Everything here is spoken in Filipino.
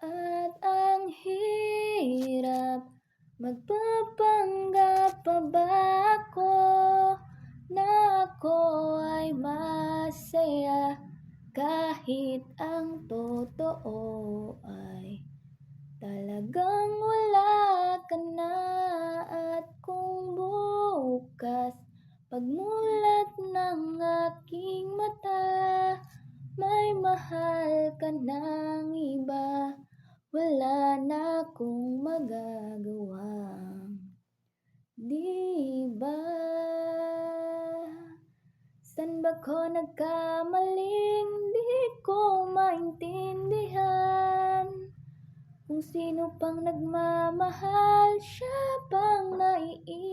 At ang hirap, magpapanggap pa ba ako na ako ay masaya kahit ang totoo ay talagang wala ka na. At kung bukas pagmulat ng aking mata may mahal ka ng iba, wala na akong magagawang di ba? San ba ko nagkamaling di ko maintindihan? Kung sino pang nagmamahal, siya pang naiiwan.